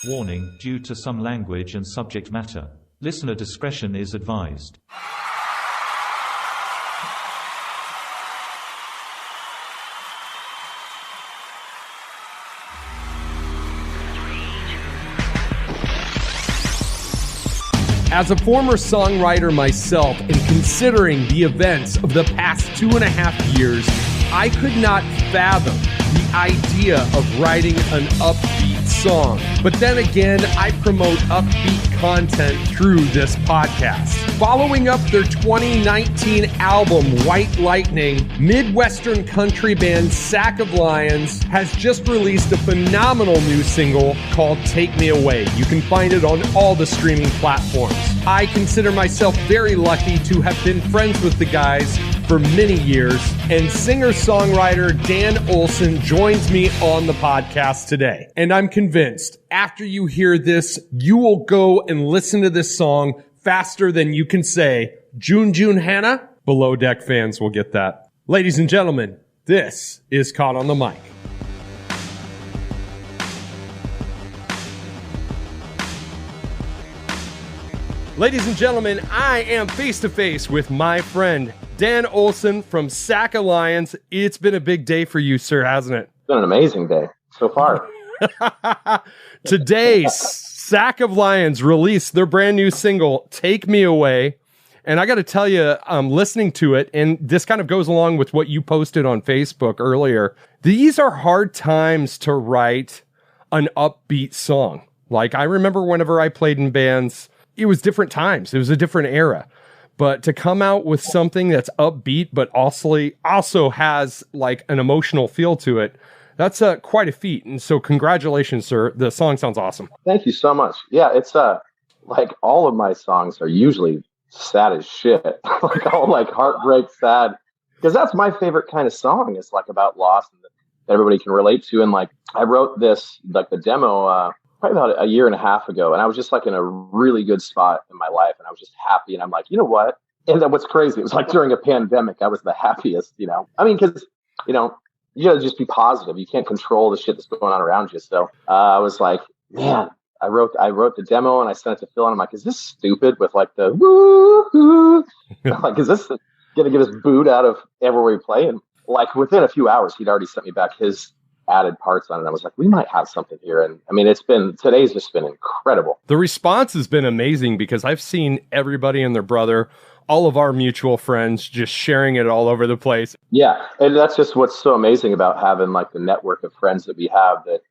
Warning, due to some language and subject matter, listener discretion is advised. As a former songwriter myself and considering the events of the past 2.5 years, I could not fathom the idea of writing an upbeat song. But then again, I promote upbeat content through this podcast. Following up their 2019 album, White Lightning, Midwestern country band Sack of Lions has just released a phenomenal new single called Take Me Away. You can find it on all the streaming platforms. I consider myself very lucky to have been friends with the guys for many years, and singer-songwriter Dan Olsen joins me on the podcast today. And I'm convinced after you hear this, you will go and listen to this song faster than you can say, June June Hannah. Below Deck fans will get that. Ladies and gentlemen, this is Caught on the Mic. Ladies and gentlemen, I am face-to-face with my friend, Dan Olsen from Sack of Lions. It's been a big day for you, sir, hasn't it? It's been an amazing day so far. Today, Sack of Lions released their brand new single, Take Me Away. And I got to tell you, I'm listening to it, and this kind of goes along with what you posted on Facebook earlier. These are hard times to write an upbeat song. Like, I remember whenever I played in bands, it was different times. It was a different era. But to come out with something that's upbeat, but also has like an emotional feel to it, that's quite a feat. And so congratulations, sir. The song sounds awesome. Thank you so much. Yeah, it's like all of my songs are usually sad as shit. Like all like heartbreak sad. Because that's my favorite kind of song. It's like about loss and that everybody can relate to. And like I wrote this, like the demo, probably about 1.5 years ago. And I was just like in a really good spot in my life. And I was just happy. And I'm like, you know what? And then what's crazy, it was like during a pandemic, I was the happiest, you know? I mean, because, you know, you gotta just be positive. You can't control the shit that's going on around you. So I was like, man, I wrote the demo and I sent it to Phil. And I'm like, is this stupid with like the woo-hoo? Like, is this going to get us booed out of everywhere we play? And like within a few hours, he'd already sent me back his added parts on it. I was like, we might have something here. And I mean, today's just been incredible. The response has been amazing because I've seen everybody and their brother, all of our mutual friends just sharing it all over the place. Yeah. And that's just what's so amazing about having like the network of friends that we have that,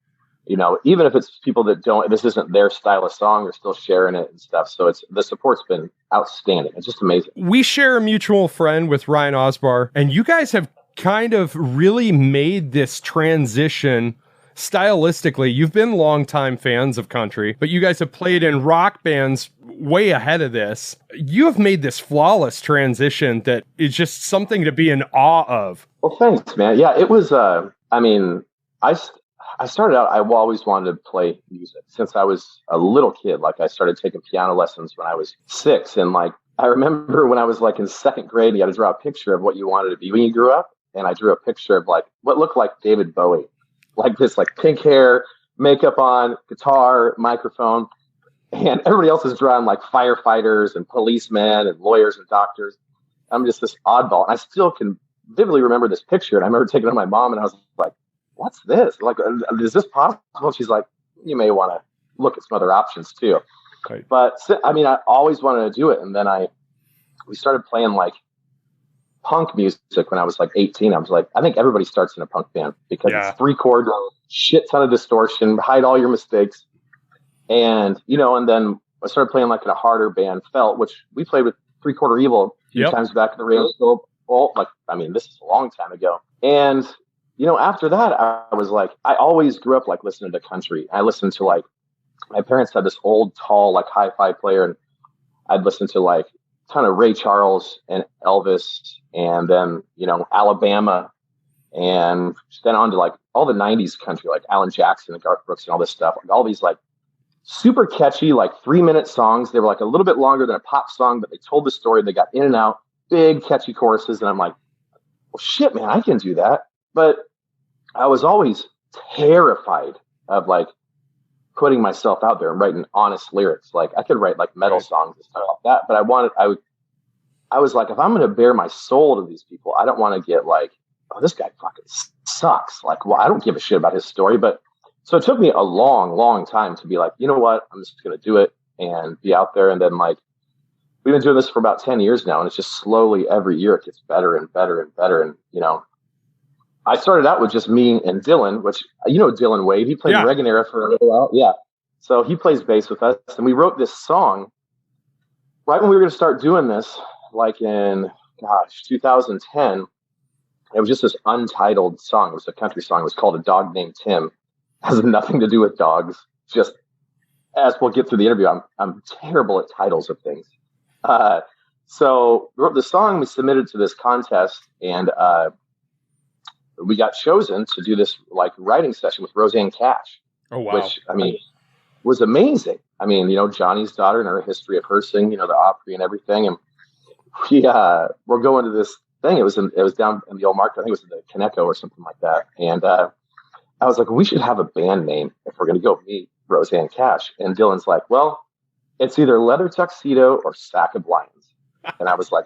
you know, even if it's people that this isn't their style of song, they're still sharing it and stuff. So the support's been outstanding. It's just amazing. We share a mutual friend with Ryan Osbar, and you guys have kind of really made this transition stylistically. You've been longtime fans of country, but you guys have played in rock bands way ahead of this. You have made this flawless transition that is just something to be in awe of. Well, thanks, man. Yeah, it was, I mean, I started out, I always wanted to play music since I was a little kid. Like I started taking piano lessons when I was 6. And like, I remember when I was like in 2nd grade, you had to draw a picture of what you wanted to be when you grew up. And I drew a picture of like what looked like David Bowie, like this, like pink hair, makeup on, guitar, microphone. And everybody else is drawing like firefighters and policemen and lawyers and doctors. I'm just this oddball. And I still can vividly remember this picture. And I remember taking it to my mom and I was like, what's this? Like, is this possible? She's like, you may want to look at some other options too. Right. But I mean, I always wanted to do it. And then we started playing like punk music when I was like 18. I was like, I think everybody starts in a punk band because it's 3 chords, shit ton of distortion, hide all your mistakes. And, you know, and then I started playing like in a harder band, Felt, which we played with 3/4 Evil a few times back in the radio scope. Well, like, I mean, this is a long time ago. And, you know, after that, I was like, I always grew up like listening to country. I listened to like, my parents had this old, tall, like hi-fi player, and I'd listen to like a ton of Ray Charles and Elvis, and then, you know, Alabama, and then on to like all the 90s country, like Alan Jackson and Garth Brooks and all this stuff, like all these like super catchy, like 3-minute songs. They were like a little bit longer than a pop song, but they told the story. They got in and out, big catchy choruses. And I'm like, well, shit, man, I can do that. But I was always terrified of like putting myself out there and writing honest lyrics. Like I could write like metal songs and stuff like that, but I was like, if I'm going to bare my soul to these people, I don't want to get like, oh, this guy fucking sucks. Like, well, I don't give a shit about his story. But so it took me a long, long time to be like, you know what? I'm just going to do it and be out there. And then like, we've been doing this for about 10 years now. And it's just slowly every year it gets better and better and better. And, you know, I started out with just me and Dylan, which, you know, Dylan Wade, he played Reagan era for a little while. Yeah. So he plays bass with us. And we wrote this song right when we were going to start doing this, like in, 2010. It was just this untitled song. It was a country song. It was called A Dog Named Tim. It has nothing to do with dogs. Just as we'll get through the interview, I'm terrible at titles of things. So we wrote the song, we submitted to this contest, and we got chosen to do this like writing session with Roseanne Cash. Oh, wow. Which, I mean, was amazing. I mean, you know, Johnny's daughter and her history of her singing, you know, the Opry and everything. And we're going to this thing. It was down in the old market. I think it was in the Kaneko or something like that. And I was like, we should have a band name if we're going to go meet Roseanne Cash. And Dylan's like, well, it's either Leather Tuxedo or Sack of Lions. And I was like,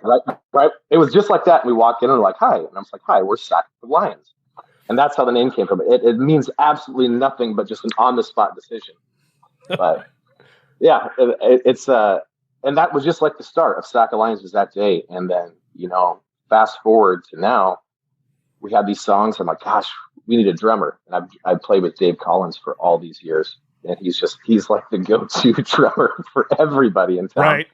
right. It was just like that. And we walk in and we're like, hi. And I was like, hi, we're Sack of Lions. And that's how the name came from. It means absolutely nothing but just an on-the-spot decision. But yeah, it's and that was just like the start of Sack of Lions was that day. And then, you know, fast forward to now, we have these songs. I'm like, gosh, we need a drummer. And I've played with Dave Collins for all these years. And he's like the go-to drummer for everybody in town. Right.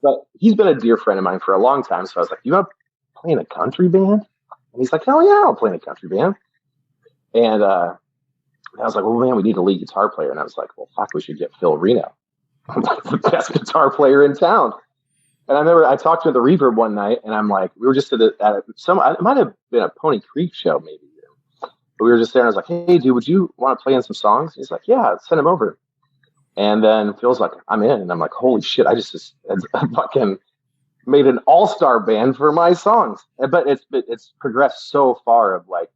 But he's been a dear friend of mine for a long time. So I was like, you want to play in a country band? And he's like, hell yeah, I'll play in a country band. And I was like, well, man, we need a lead guitar player. And I was like, well, fuck, we should get Phil Reno. I'm like the best guitar player in town. And I remember I talked to the Reverb one night, and I'm like, we were just at it might have been a Pony Creek show maybe. But we were just there, and I was like, hey, dude, would you want to play in some songs? He's like, yeah, send him over. And then Phil's like, I'm in. And I'm like, holy shit, I just fucking made an all-star band for my songs. But it's progressed so far of like,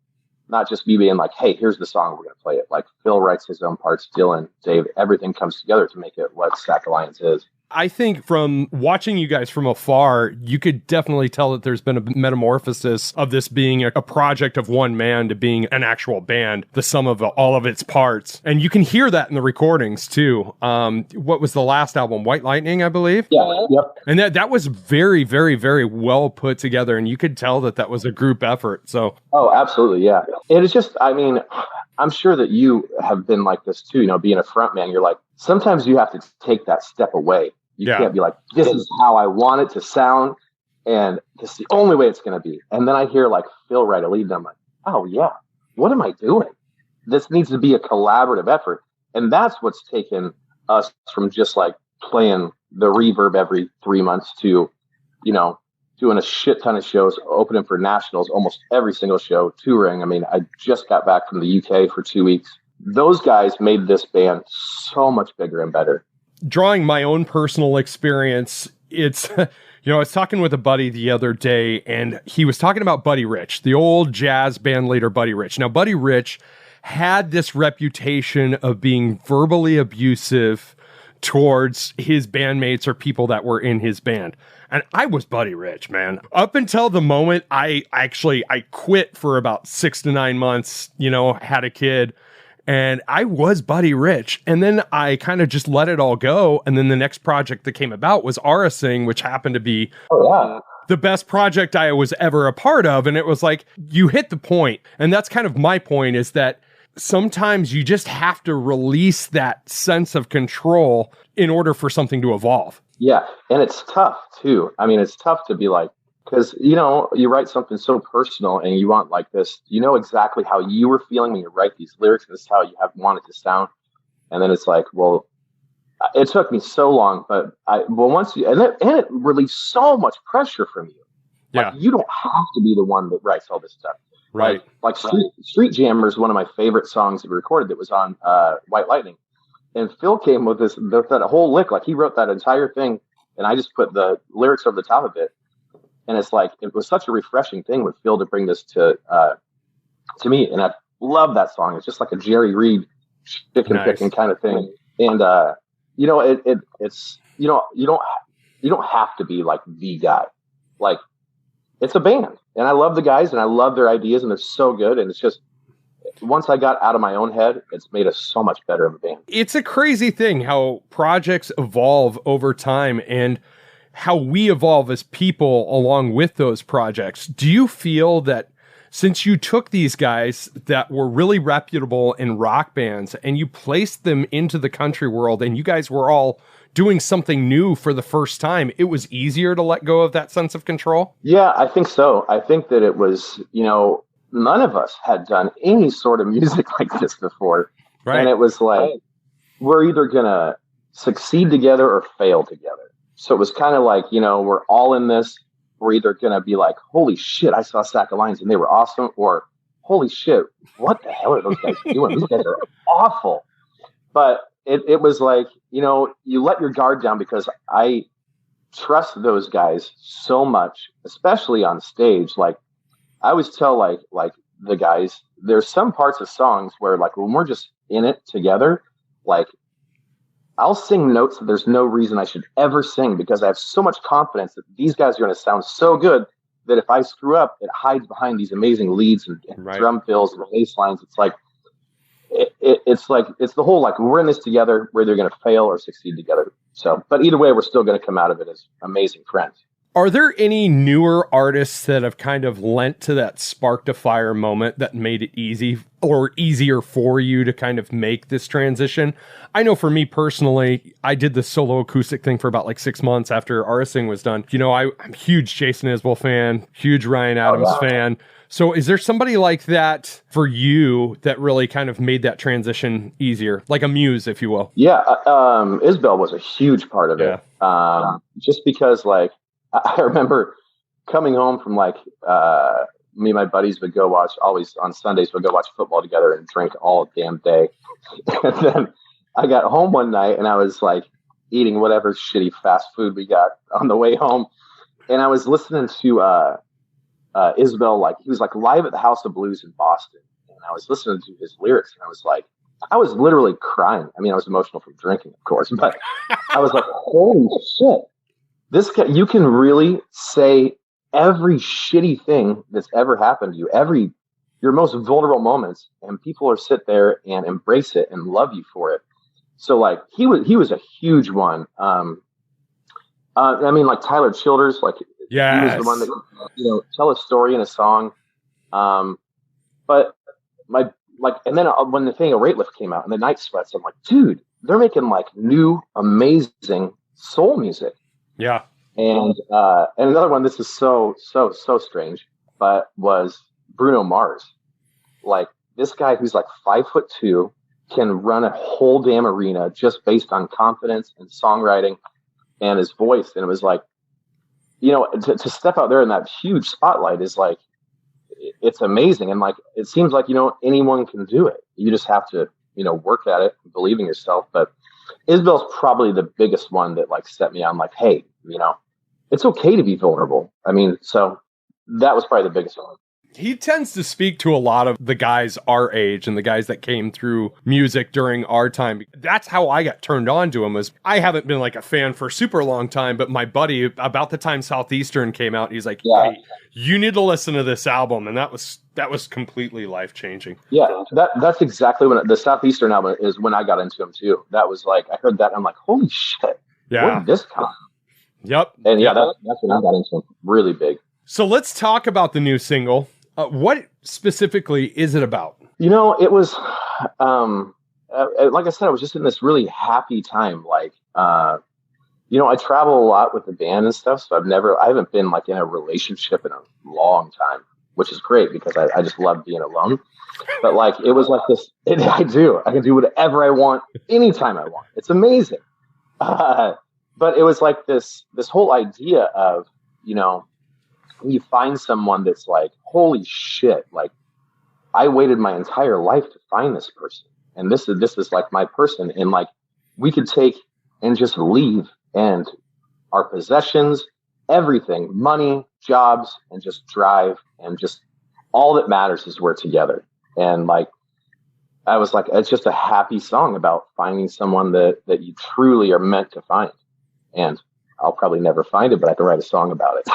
not just me being like, hey, here's the song, we're going to play it. Like Phil writes his own parts, Dylan, Dave, everything comes together to make it what Sack Alliance is. I think from watching you guys from afar, you could definitely tell that there's been a metamorphosis of this being a project of one man to being an actual band, the sum of all of its parts. And you can hear that in the recordings too. What was the last album? White Lightning, I believe? Yeah. Yep. And that was very, very, very well put together. And you could tell that was a group effort. So. Oh, absolutely. Yeah. It is just, I mean, I'm sure that you have been like this too, you know, being a front man, you're like, sometimes you have to take that step away. You can't be like, this is how I want it to sound, and this is the only way it's going to be. And then I hear like Phil write a lead, and I'm like, oh yeah, what am I doing? This needs to be a collaborative effort. And that's what's taken us from just like playing the Reverb every 3 months to, you know, doing a shit ton of shows, opening for nationals, almost every single show, touring. I mean, I just got back from the UK for 2 weeks. Those guys made this band so much bigger and better. Drawing my own personal experience, it's, you know, I was talking with a buddy the other day, and he was talking about Buddy Rich, the old jazz band leader Buddy Rich. Now, Buddy Rich had this reputation of being verbally abusive towards his bandmates or people that were in his band. And I was Buddy Rich, man. Up until the moment I quit for about 6 to 9 months, you know, had a kid. And I was Buddy Rich. And then I kind of just let it all go. And then the next project that came about was Arasing, which happened to be the best project I was ever a part of. And it was like, you hit the point. And that's kind of my point, is that sometimes you just have to release that sense of control in order for something to evolve. Yeah. And it's tough too. I mean, it's tough to be like, because, you know, you write something so personal and you want like this, you know exactly how you were feeling when you write these lyrics, and this is how you have wanted to sound. And then it's like, well, it took me so long, but once you, and it relieves so much pressure from you. Yeah. Like, you don't have to be the one that writes all this stuff. Right. Like Street Jammer is one of my favorite songs that we recorded that was on White Lightning. And Phil came with that whole lick, like he wrote that entire thing, and I just put the lyrics over the top of it. And it's like, it was such a refreshing thing with Phil to bring this to me. And I love that song. It's just like a Jerry Reed chicken picking kind of thing. And, you know, it's, you know, you don't have to be like the guy. Like, it's a band, and I love the guys and I love their ideas, and they're so good. And it's just, once I got out of my own head, it's made us so much better of a band. It's a crazy thing how projects evolve over time and how we evolve as people along with those projects. Do you feel that since you took these guys that were really reputable in rock bands and you placed them into the country world and you guys were all doing something new for the first time, it was easier to let go of that sense of control? Yeah, I think so. I think that it was, you know, none of us had done any sort of music like this before. Right. And it was like, we're either going to succeed together or fail together. So it was kind of like, you know, we're all in this. We're either going to be like, holy shit, I saw Sack of Lions and they were awesome. Or, holy shit, what the hell are those guys doing? These guys are awful. But it was like, you know, you let your guard down because I trust those guys so much, especially on stage. Like, I always tell like the guys, there's some parts of songs where like when we're just in it together, like I'll sing notes that there's no reason I should ever sing because I have so much confidence that these guys are going to sound so good that if I screw up, it hides behind these amazing leads and drum fills and bass lines. It's like, it's the whole, like, we're in this together. We're either going to fail or succeed together. So, but either way, we're still going to come out of it as amazing friends. Are there any newer artists that have kind of lent to that spark to fire moment that made it easy or easier for you to kind of make this transition? I know for me personally, I did the solo acoustic thing for about like 6 months after Arsing was done. You know, I'm a huge Jason Isbell fan, huge Ryan Adams fan. So is there somebody like that for you that really kind of made that transition easier? Like a muse, if you will? Yeah. Isbell was a huge part of it. Just because like, I remember coming home from like, me and my buddies would go watch, always on Sundays, we'd go watch football together and drink all damn day. And then I got home one night and I was like eating whatever shitty fast food we got on the way home. And I was listening to Isbell, like he was like live at the House of Blues in Boston. And I was listening to his lyrics and I was like, I was literally crying. I mean, I was emotional from drinking, of course, but I was like, holy shit. This guy, you can really say every shitty thing that's ever happened to you, your most vulnerable moments, and people are sit there and embrace it and love you for it. So like he was a huge one. I mean, like Tyler Childers, like he was the one that, you know, tell a story in a song. But and then when the thing of Rate Lift came out and the Night Sweats, I'm like, dude, they're making like new, amazing soul music. Yeah. And another one, this is so strange, but was Bruno Mars. Like this guy who's like 5'2" can run a whole damn arena just based on confidence and songwriting and his voice. And it was like, you know, to step out there in that huge spotlight is like, it's amazing. And like, it seems like, you know, anyone can do it. You just have to, you know, work at it, believe in yourself. But Isbell's probably the biggest one that like set me on like, hey, you know, it's okay to be vulnerable. I mean, so that was probably the biggest one. He tends to speak to a lot of the guys our age and the guys that came through music during our time. That's how I got turned on to him. Was I haven't been like a fan for a super long time, but my buddy, about the time Southeastern came out, he's like, hey, you need to listen to this album. And that was completely life-changing. Yeah, that's exactly when the Southeastern album is when I got into him too. That was like, I heard that and I'm like, holy shit, where did this come? Yep. And that's when I got into him really big. So let's talk about the new single. What specifically is it about? You know, it was, like I said, I was just in this really happy time. Like, you know, I travel a lot with the band and stuff. So I haven't been like in a relationship in a long time, which is great because I just love being alone. But like, it was like this, I can do whatever I want, anytime I want. It's amazing. But it was like this whole idea of, you know, you find someone that's like, holy shit, like I waited my entire life to find this person. And this is like my person. And like, we could take and just leave and our possessions, everything, money, jobs, and just drive. And just all that matters is we're together. And like, I was like, it's just a happy song about finding someone that you truly are meant to find. And I'll probably never find it, but I can write a song about it.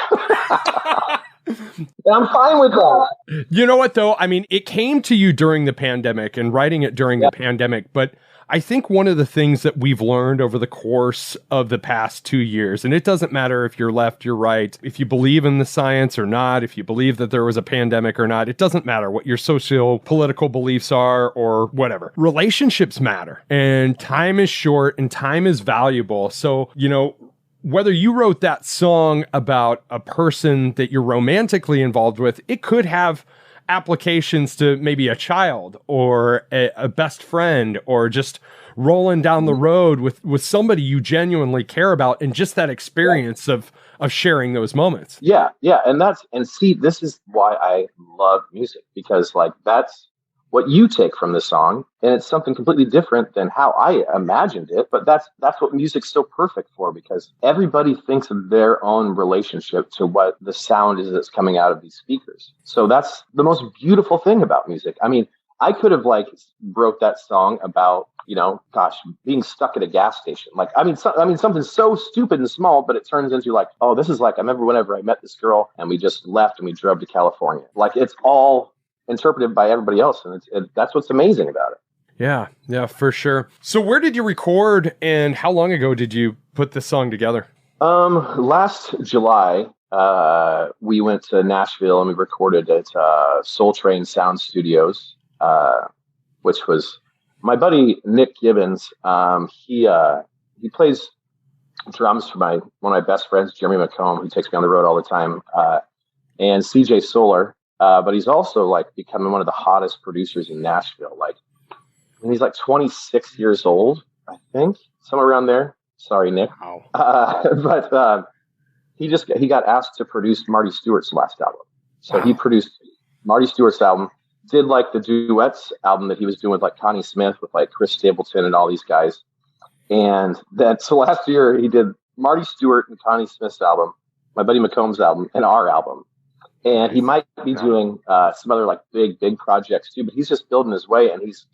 And I'm fine with that. You know what, though? I mean, it came to you during the pandemic and writing it during the pandemic, but I think one of the things that we've learned over the course of the past 2 years, and it doesn't matter if you're left, you're right, if you believe in the science or not, if you believe that there was a pandemic or not, it doesn't matter what your socio-political beliefs are or whatever. Relationships matter, and time is short and time is valuable. So, you know, whether you wrote that song about a person that you're romantically involved with, it could have applications to maybe a child or a best friend, or just rolling down the road with somebody you genuinely care about, and just that experience of sharing those moments. Yeah. And see, this is why I love music, because like that's what you take from the song, and it's something completely different than how I imagined it. But that's what music's so perfect for, because everybody thinks of their own relationship to what the sound is that's coming out of these speakers. So that's the most beautiful thing about music. I mean, I could have like wrote that song about, you know, gosh, being stuck at a gas station. Like, I mean, something so stupid and small, but it turns into like, oh, this is like, I remember whenever I met this girl and we just left and we drove to California. Like, it's all interpreted by everybody else, and that's what's amazing about it. Yeah, for sure. So where did you record, and how long ago did you put this song together? Last July, we went to Nashville and we recorded at Soul Train Sound Studios, which was my buddy Nick Gibbons. He plays drums for one of my best friends, Jeremy McComb, who takes me on the road all the time, and CJ Solar. But he's also like becoming one of the hottest producers in Nashville. Like, and he's like 26 years old, I think, somewhere around there. Sorry, Nick. Wow. But he got asked to produce Marty Stewart's last album. So he produced Marty Stewart's album, did like the duets album that he was doing with like Connie Smith, with like Chris Stapleton and all these guys. And then, so last year he did Marty Stewart and Connie Smith's album, my buddy McComb's album, and our album. And he might be doing some other like big projects too, but he's just building his way, and he's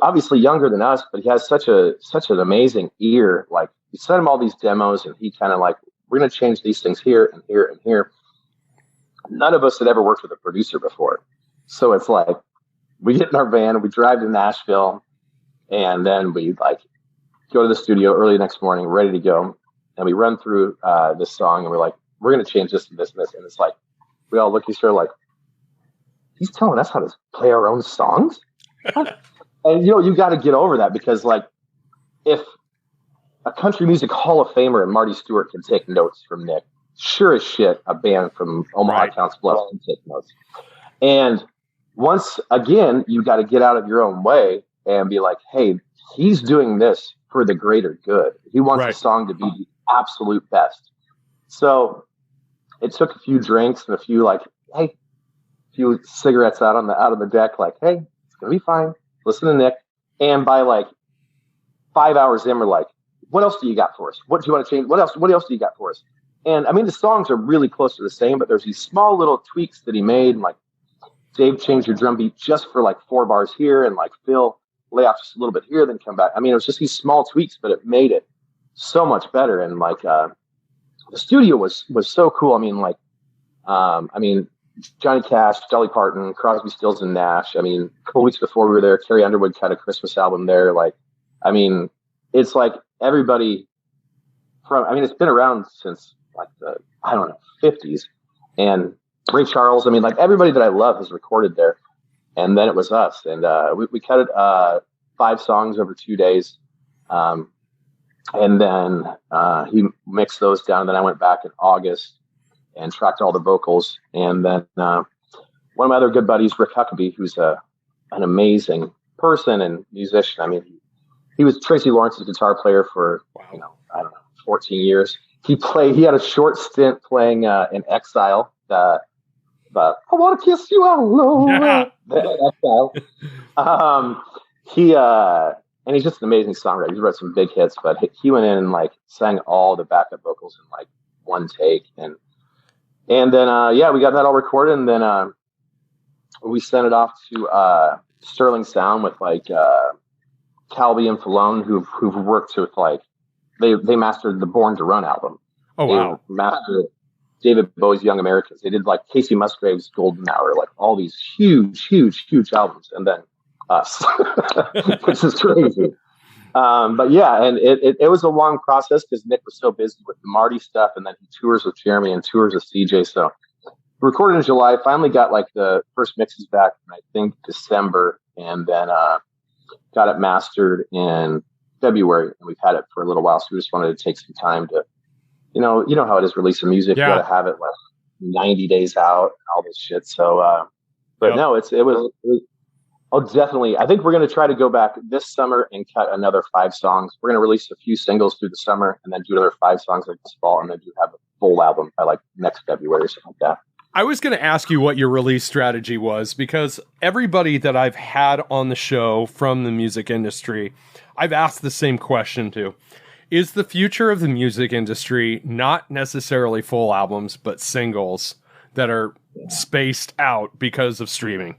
obviously younger than us, but he has such an amazing ear. Like, we sent him all these demos, and he kind of like, we're going to change these things here and here and here. None of us had ever worked with a producer before, so it's like we get in our van, we drive to Nashville, and then we like go to the studio early the next morning, ready to go, and we run through this song, and we're like, we're going to change this and this and this, and it's like, we all look at each other like, he's telling us how to play our own songs? And, you know, you got to get over that, because, like, if a country music Hall of Famer and Marty Stewart can take notes from Nick, sure as shit, a band from Omaha Counts Bluff can take notes. And once again, you got to get out of your own way and be like, hey, he's doing this for the greater good. He wants the song to be the absolute best. So it took a few drinks and a few cigarettes out on the deck. Like, hey, it's gonna be fine. Listen to Nick. And by like 5 hours in, we're like, what else do you got for us? What do you want to change? What else do you got for us? And I mean, the songs are really close to the same, but there's these small little tweaks that he made. And like, Dave changed your drum beat just for like 4 bars here, and like Phil lay off just a little bit here, then come back. I mean, it was just these small tweaks, but it made it so much better. And like, the studio was so cool. I mean, Johnny Cash, Dolly Parton, Crosby, Stills, and Nash. I mean, a couple weeks before we were there, Carrie Underwood had a Christmas album there. Like, I mean, it's like everybody it's been around since like the, 50s. And Ray Charles, I mean, like everybody that I love has recorded there. And then it was us. And we cut it 5 songs over 2 days. And then he mixed those down. Then I went back in August and tracked all the vocals. And then one of my other good buddies, Rick Huckabee, who's an amazing person and musician. I mean, he was Tracy Lawrence's guitar player for 14 years. He had a short stint playing in Exile. I want to kiss you all over. Exile. And he's just an amazing songwriter. He's wrote some big hits, but he went in and like sang all the backup vocals in like one take. And then, we got that all recorded, and then we sent it off to Sterling Sound with like Calvi and Falone, who've worked with like they mastered the Born to Run album. Oh wow! They mastered David Bowie's Young Americans. They did like Casey Musgrave's Golden Hour, like all these huge albums, and then us, which is crazy. But yeah, and it was a long process because Nick was so busy with the Marty stuff, and then he tours with Jeremy and tours with CJ. So recorded in July, finally got like the first mixes back in I think December, and then got it mastered in February, and we've had it for a little while. So we just wanted to take some time to, you know how it is releasing music. Yeah. You got to have it like 90 days out, and all this shit. So, but no, it was. Oh, definitely. I think we're going to try to go back this summer and cut another 5 songs. We're going to release a few singles through the summer and then do another 5 songs like this fall, and then do have a full album by like next February or something like that. I was going to ask you what your release strategy was, because everybody that I've had on the show from the music industry, I've asked the same question to. Is the future of the music industry not necessarily full albums, but singles that are spaced out because of streaming?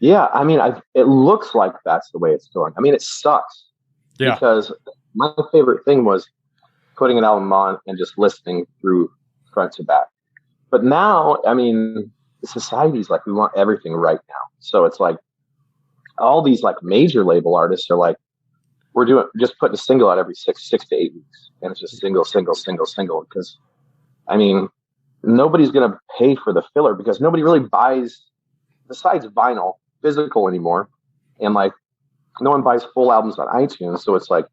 Yeah, I mean, it looks like that's the way it's going. I mean, it sucks. Yeah. Because my favorite thing was putting an album on and just listening through front to back. But now, I mean, society's like, we want everything right now. So it's like all these like major label artists are like, we're just putting a single out every six to 8 weeks. And it's just single. Because, I mean, nobody's going to pay for the filler because nobody really buys, besides vinyl, physical anymore. And like, no one buys full albums on iTunes. So it's like,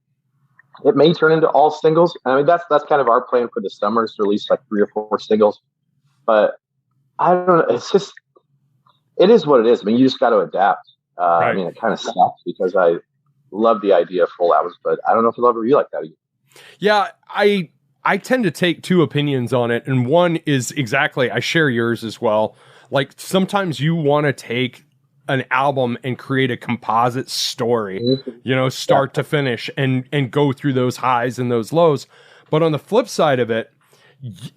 it may turn into all singles. I mean, that's kind of our plan for the summer, is to release like 3 or 4 singles. But I don't know. It's just, it is what it is. I mean, you just got to adapt. Right. I mean, it kind of sucks because I love the idea of full albums, but I don't know if I'll ever be like that again. Yeah, I tend to take 2 opinions on it. And one is exactly, I share yours as well. Like sometimes you want to take an album and create a composite story, start to finish and go through those highs and those lows. But on the flip side of it,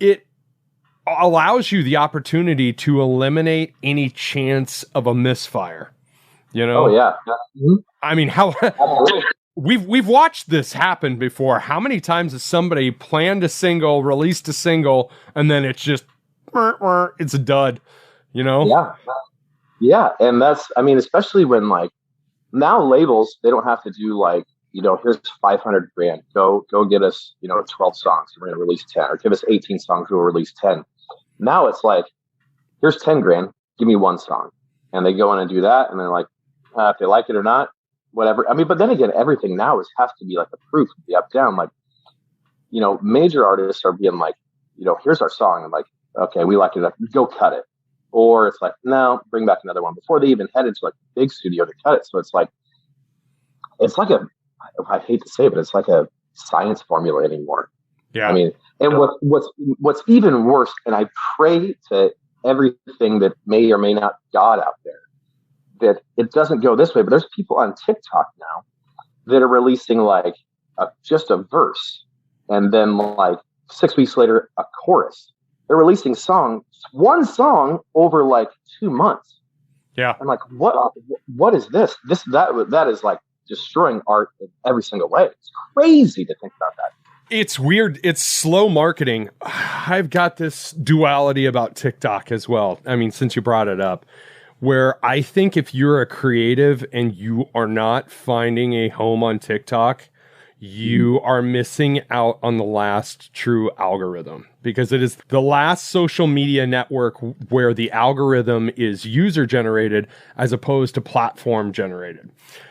it allows you the opportunity to eliminate any chance of a misfire. Oh yeah. Mm-hmm. I mean, how we've watched this happen before. How many times has somebody planned a single, released a single, and then it's just it's a dud, Yeah, and that's, I mean, especially when like now labels, they don't have to do like, here's $500,000. Go get us, 12 songs. We're going to release 10, or give us 18 songs. We'll release 10. Now it's like, here's 10 grand. Give me 1 song. And they go in and do that. And they're like, if they like it or not, whatever. I mean, but then again, everything now has to be like approved, the up down. Like, major artists are being like, here's our song. I'm like, okay, we like it. Go cut it. Or it's like, no, bring back another one before they even head into like a big studio to cut it. So it's like I hate to say it, but it's like a science formula anymore. Yeah. I mean, and what's even worse, and I pray to everything that may or may not God out there, that it doesn't go this way, but there's people on TikTok now that are releasing like just a verse, and then like 6 weeks later, a chorus. They're releasing one song over like 2 months. Yeah. I'm like, what is this? That is like destroying art in every single way. It's crazy to think about that. It's weird. It's slow marketing. I've got this duality about TikTok as well. I mean, since you brought it up, where I think if you're a creative and you are not finding a home on TikTok, you are missing out on the last true algorithm, because it is the last social media network where the algorithm is user generated as opposed to platform generated.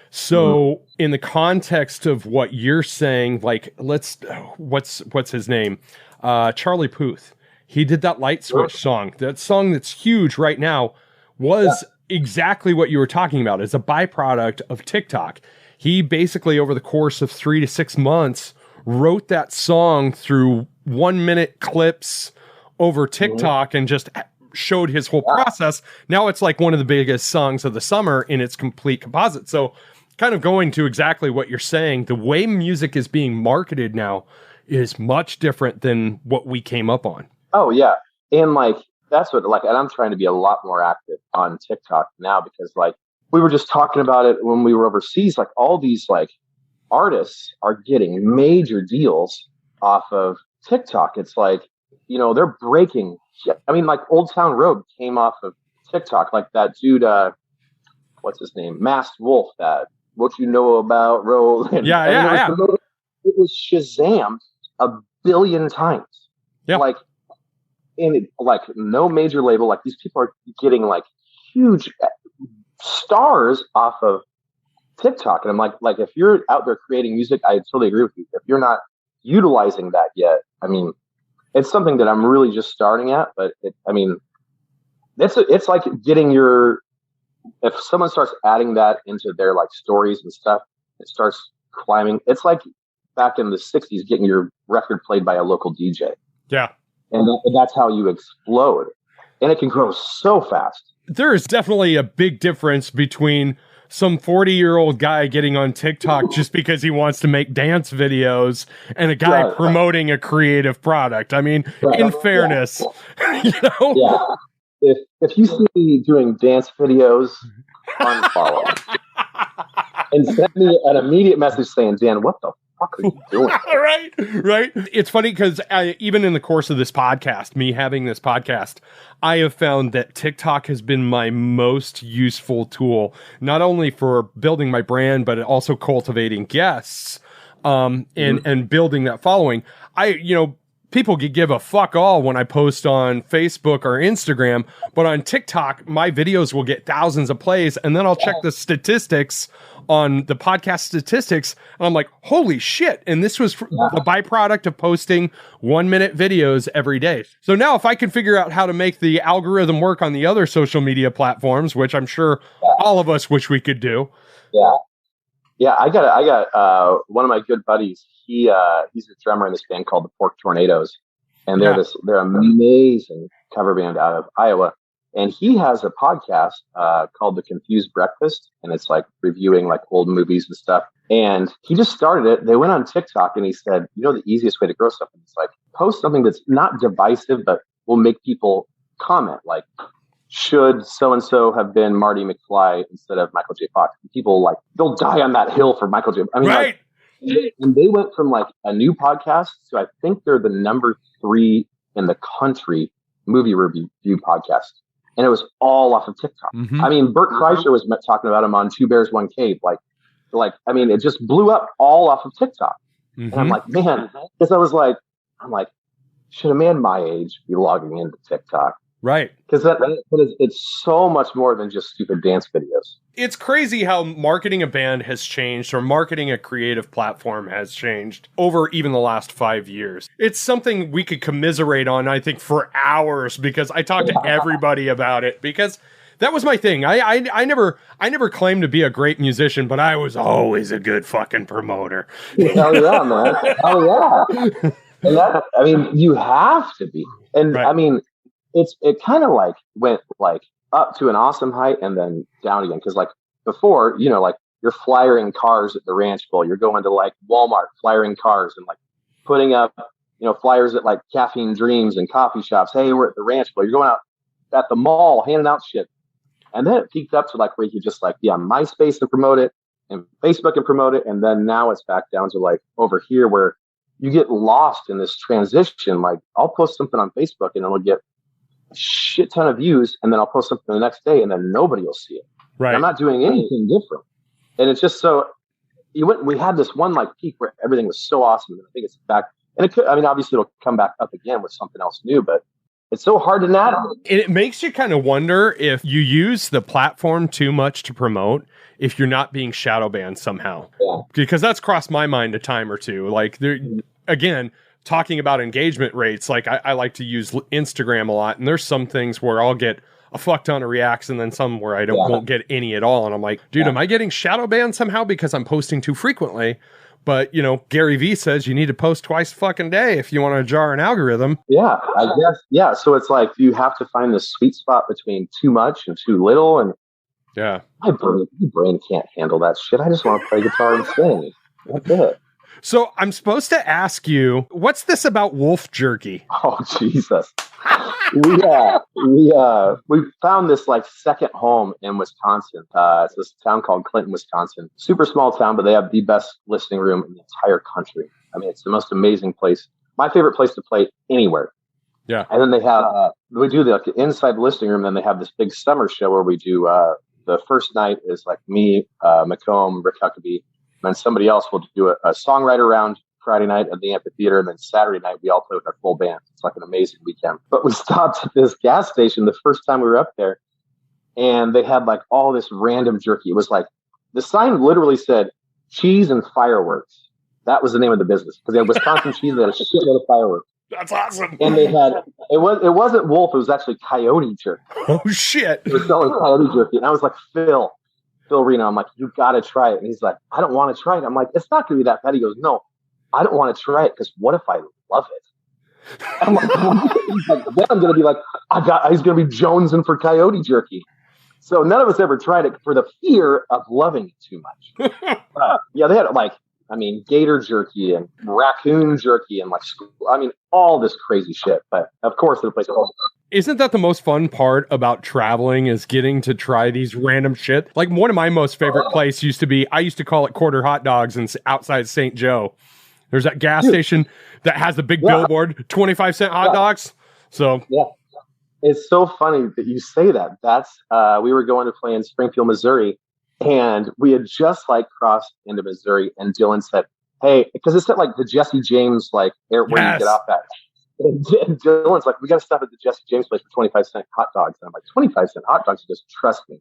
So in the context of what you're saying, like what's his name? Charlie Puth. He did that Light Switch song. That song that's huge right now was exactly what you were talking about. It's a byproduct of TikTok. He basically, over the course of 3 to 6 months, wrote that song through 1-minute clips over TikTok and just showed his whole process. Now it's like one of the biggest songs of the summer in its complete composite. So kind of going to exactly what you're saying, the way music is being marketed now is much different than what we came up on. Oh, yeah. And like, that's what, like, and I'm trying to be a lot more active on TikTok now, because like, we were just talking about it when we were overseas. Like all these like artists are getting major deals off of TikTok. It's like, you know, they're breaking shit. I mean, like Old Town Road came off of TikTok. Like that dude, what's his name? Masked Wolf, that What You Know About Roland. Yeah. It was Shazammed 1 billion times. Yeah. Like, and like no major label. Like these people are getting like huge stars off of TikTok. And I'm like if you're out there creating music, I totally agree with you. If you're not utilizing that yet, I mean, it's something that I'm really just starting at. But it's like getting if someone starts adding that into their like stories and stuff, it starts climbing. It's like back in the 60s getting your record played by a local DJ. Yeah. And that's how you explode. And it can grow so fast. There is definitely a big difference between some 40-year-old guy getting on TikTok just because he wants to make dance videos and a guy promoting a creative product. I mean, in fairness, you know? Yeah. If you see me doing dance videos, unfollow. And send me an immediate message saying, Dan, what the fuck are you doing? Right. It's funny because even in the course of this podcast, me having this podcast, I have found that TikTok has been my most useful tool, not only for building my brand, but also cultivating guests and building that following. People could give a fuck all when I post on Facebook or Instagram, but on TikTok, my videos will get thousands of plays, and then I'll check the statistics on the podcast statistics, and I'm like, holy shit. And this was the byproduct of posting 1-minute videos every day. So now if I can figure out how to make the algorithm work on the other social media platforms, which I'm sure all of us wish we could do. Yeah, I got one of my good buddies. He's a drummer in this band called the Pork Tornadoes, and they're an amazing cover band out of Iowa. And he has a podcast called The Confused Breakfast, and it's like reviewing like old movies and stuff. And he just started it. They went on TikTok, and he said, you know, the easiest way to grow something is like post something that's not divisive, but will make people comment, like, should so-and-so have been Marty McFly instead of Michael J. Fox? People like, they'll die on that hill for Michael J. I mean, right. And they went from like a new podcast to I think they're the number 3 in the country movie review podcast. And it was all off of TikTok. Mm-hmm. I mean, Bert Kreischer was talking about him on Two Bears, One Cave. Like, I mean, it just blew up all off of TikTok. Mm-hmm. And I'm like, man, because I'm like, should a man my age be logging into TikTok? Right. Because it's so much more than just stupid dance videos. It's crazy how marketing a band has changed, or marketing a creative platform has changed over even the last 5 years. It's something we could commiserate on, I think, for hours, because I talk to everybody about it, because that was my thing. I never claimed to be a great musician, but I was always a good fucking promoter. Hell yeah, man. Hell yeah. And that, I mean, you have to be. And right. I mean, it kind of like went like up to an awesome height and then down again. Cause like before, you know, like you're flyering cars at the Ranch Bowl. You're going to like Walmart, flyering cars and like putting up, you know, flyers at like Caffeine Dreams and coffee shops. Hey, we're at the Ranch Bowl. You're going out at the mall, handing out shit. And then it peaked up to like where you could just like be on MySpace and promote it and Facebook and promote it. And then now it's back down to like over here where you get lost in this transition. Like I'll post something on Facebook and it'll get a shit ton of views, and then I'll post something the next day and then nobody will see it. Right. And I'm not doing anything different. And it's just so we had this one like peak where everything was so awesome. And I think it's back. And it could, I mean, obviously it'll come back up again with something else new, but it's so hard to navigate. It makes you kind of wonder if you use the platform too much to promote, if you're not being shadow banned somehow. Yeah. Because that's crossed my mind a time or two. Like there, again, talking about engagement rates, like I like to use Instagram a lot, and there's some things where I'll get a fuck ton of reacts and then some where I won't get any at all. And I'm like, dude, am I getting shadow banned somehow because I'm posting too frequently? But, you know, Gary Vee says you need to post twice a fucking day if you want to jar an algorithm. Yeah, I guess. Yeah. So it's like you have to find the sweet spot between too much and too little. And yeah, my brain can't handle that shit. I just want to play guitar and sing. That's it. So I'm supposed to ask you, what's this about wolf jerky? Oh, Jesus. We found this like second home in Wisconsin. It's this town called Clinton, Wisconsin. Super small town, but they have the best listening room in the entire country. I mean, it's the most amazing place. My favorite place to play anywhere. Yeah. And then they have, we do the inside listening room. Then they have this big summer show where we do, the first night is like me, McComb, Rick Huckabee, and then somebody else will do a songwriter round Friday night at the amphitheater. And then Saturday night, we all play with our full band. It's like an amazing weekend. But we stopped at this gas station the first time we were up there, and they had like all this random jerky. It was like, the sign literally said cheese and fireworks. That was the name of the business, because they had Wisconsin cheese. They had a shitload of fireworks. That's awesome. And they had, it wasn't wolf, it was actually coyote jerky. Oh shit. They were selling coyote jerky. And I was like, Phil Reno, I'm like, you gotta try it. And he's like, I don't want to try it. I'm like, it's not gonna be that bad. He goes, no, I don't want to try it, because what if I love it? I'm like, then I'm gonna be like, he's gonna be jonesing for coyote jerky. So none of us ever tried it for the fear of loving it too much. Yeah, they had like, I mean, gator jerky and raccoon jerky and like, I mean, all this crazy shit. But of course, the place. Isn't that the most fun part about traveling, is getting to try these random shit? Like, one of my most favorite places used to be, I used to call it Quarter Hot Dogs outside St. Joe. There's that gas station that has the big billboard, 25-cent hot dogs. So yeah, it's so funny that you say that. That's we were going to play in Springfield, Missouri. And we had just like crossed into Missouri, and Dylan said, hey, because it's at like the Jesse James, like where you get off at. And Dylan's like, we got to stop at the Jesse James place for 25-cent hot dogs. And I'm like, 25-cent hot dogs? Just trust me.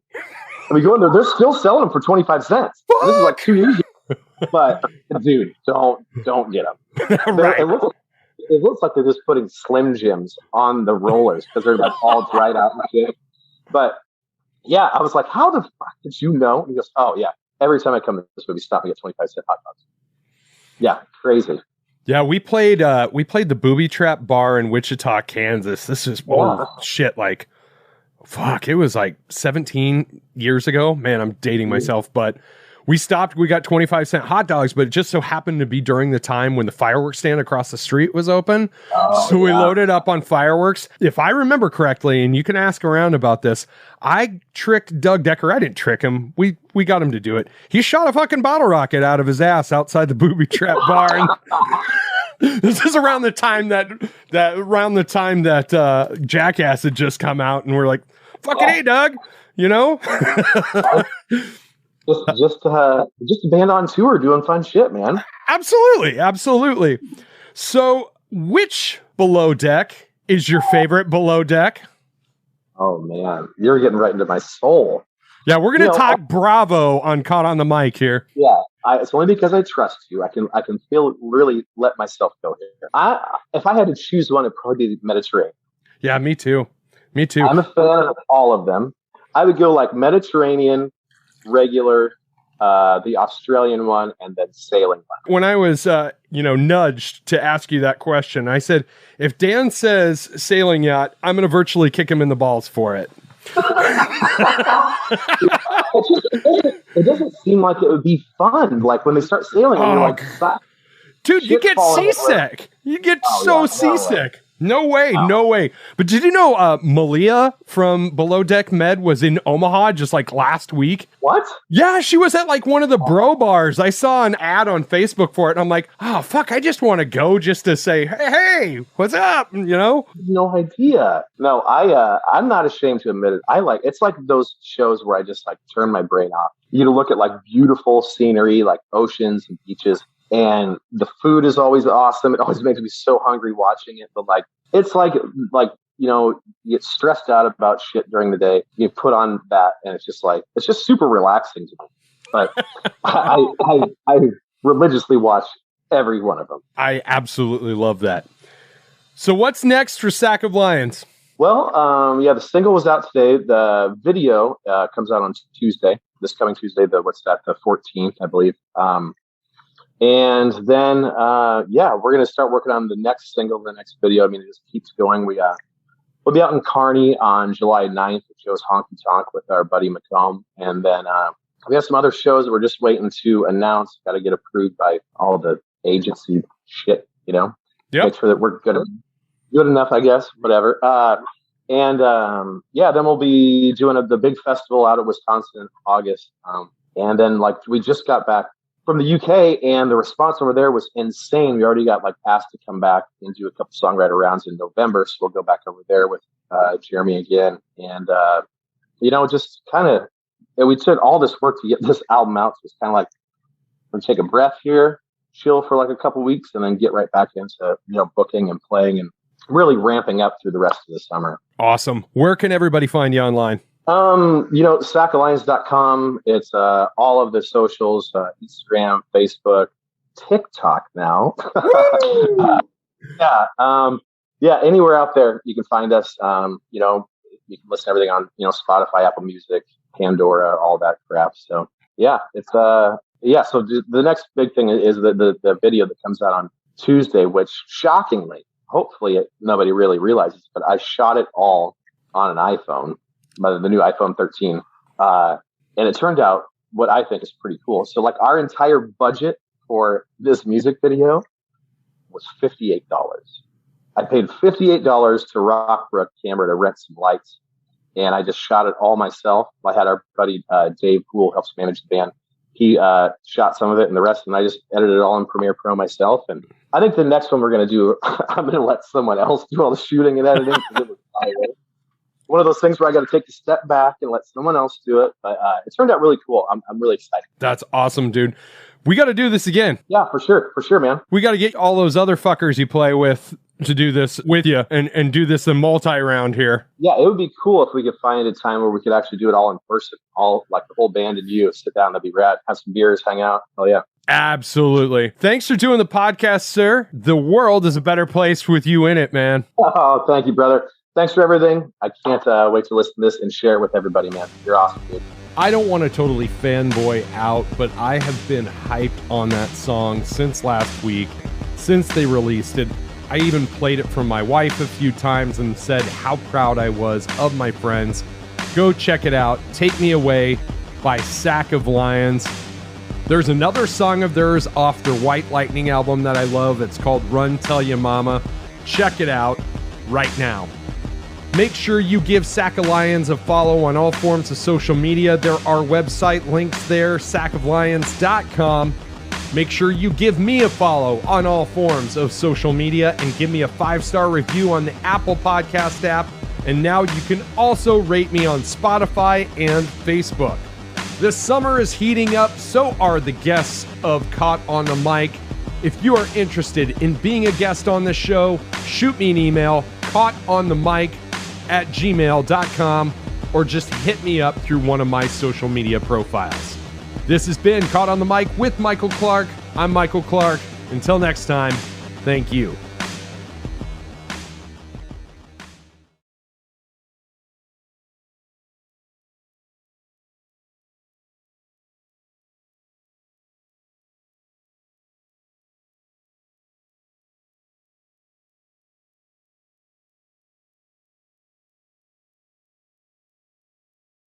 And we go in there, they're still selling them for 25 cents. This is like 2 years ago. But dude, don't get them. Right. It looks like they're just putting Slim Jims on the rollers, because they're like all dried out and shit. But yeah, I was like, how the fuck did you know? And he goes, oh, yeah. Every time I come to this movie, stop me at 25-cent hot dogs. Yeah, crazy. Yeah, we played the Booby Trap Bar in Wichita, Kansas. This is, shit, like, fuck, it was like 17 years ago. Man, I'm dating myself, but we stopped. We got 25-cent hot dogs, but it just so happened to be during the time when the fireworks stand across the street was open. So we loaded up on fireworks. If I remember correctly, and you can ask around about this, I tricked Doug Decker. I didn't trick him. We got him to do it. He shot a fucking bottle rocket out of his ass outside the Booby Trap Bar. And this is around the time that Jackass had just come out, and we're like, fucking hey, Doug, you know? Just a band on tour doing fun shit, man. Absolutely. So, which Below Deck is your favorite Below Deck? Oh man, you're getting right into my soul. Yeah, we're gonna talk Bravo on Caught on the Mic here. Yeah, it's only because I trust you. I can really let myself go here. If I had to choose one, it'd probably be Mediterranean. Yeah, me too. I'm a fan of all of them. I would go like Mediterranean, regular, the Australian one, and then sailing one. When I was, nudged to ask you that question, I said, if Dan says sailing yacht, I'm going to virtually kick him in the balls for it. It doesn't seem like it would be fun. Like when they start sailing, and you're like, dude, you get seasick. You get seasick. No way. But did you know Malia from Below Deck Med was in Omaha just like last week? What? Yeah, she was at like one of the bro bars. I saw an ad on Facebook for it, and I'm like, oh, fuck, I just want to go just to say, hey, what's up? You know? No idea. No, I'm not ashamed to admit it. It's like those shows where I just like turn my brain off. You look at like beautiful scenery, like oceans and beaches. And the food is always awesome. It always makes me so hungry watching it. But it's like you get stressed out about shit during the day. You put on that, and it's just super relaxing to me. But I religiously watch every one of them. I absolutely love that. So what's next for Sack of Lions? Well, the single was out today. The video comes out on Tuesday. This coming Tuesday. The 14th, I believe. And then, we're going to start working on the next single, the next video. I mean, it just keeps going. We'll be out in Kearney on July 9th, which shows Honky Tonk with our buddy McComb. And then, we have some other shows that we're just waiting to announce. Got to get approved by all the agency shit, Yep. Make sure that we're good. Good enough, I guess. Whatever. Then we'll be doing the big festival out of Wisconsin in August. And then we just got back from the UK, and the response over there was insane. We already got asked to come back and do a couple songwriter rounds in November, so we'll go back over there with Jeremy again. And just kind of, we took all this work to get this album out. So it's kind of like, we're gonna take a breath here, chill for a couple weeks, and then get right back into booking and playing and really ramping up through the rest of the summer. Awesome. Where can everybody find you online? SACalliance.com. It's all of the socials, Instagram, Facebook, TikTok now. Anywhere out there you can find us. You can listen to everything on Spotify, Apple Music, Pandora, all that crap. So it's so the next big thing is the video that comes out on Tuesday, which shockingly, hopefully nobody really realizes, but I shot it all on an iPhone, the new iPhone 13. And it turned out what I think is pretty cool. So our entire budget for this music video was $58. I paid $58 to Rockbrook Camera to rent some lights, and I just shot it all myself. I had our buddy Dave Poole, helps manage the band. He shot some of it, and the rest, and I just edited it all in Premiere Pro myself. And I think the next one we're going to do, I'm going to let someone else do all the shooting and editing. It was one of those things where I got to take a step back and let someone else do it. But it turned out really cool. I'm really excited. That's awesome, dude. We got to do this again. Yeah, for sure, man. We got to get all those other fuckers you play with to do this with you and do this in multi-round here. Yeah, it would be cool if we could find a time where we could actually do it all in person, all the whole band and you sit down. That'd be rad. Have some beers, hang out. Oh yeah. Absolutely. Thanks for doing the podcast, sir. The world is a better place with you in it, man. Oh, thank you, brother. Thanks for everything. I can't wait to listen to this and share it with everybody, man. You're awesome, dude. I don't want to totally fanboy out, but I have been hyped on that song since last week, since they released it. I even played it for my wife a few times and said how proud I was of my friends. Go check it out. Take Me Away by Sack of Lions. There's another song of theirs off their White Lightning album that I love. It's called Run Tell Ya Mama. Check it out right now. Make sure you give Sack of Lions a follow on all forms of social media. There are website links there, sackoflions.com. Make sure you give me a follow on all forms of social media and give me a 5-star review on the Apple Podcast app. And now you can also rate me on Spotify and Facebook. The summer is heating up, so are the guests of Caught on the Mic. If you are interested in being a guest on the show, shoot me an email, caughtonthemic@gmail.com, or just hit me up through one of my social media profiles. This has been Caught on the Mic with Michael Clark. I'm Michael Clark. Until next time, thank you.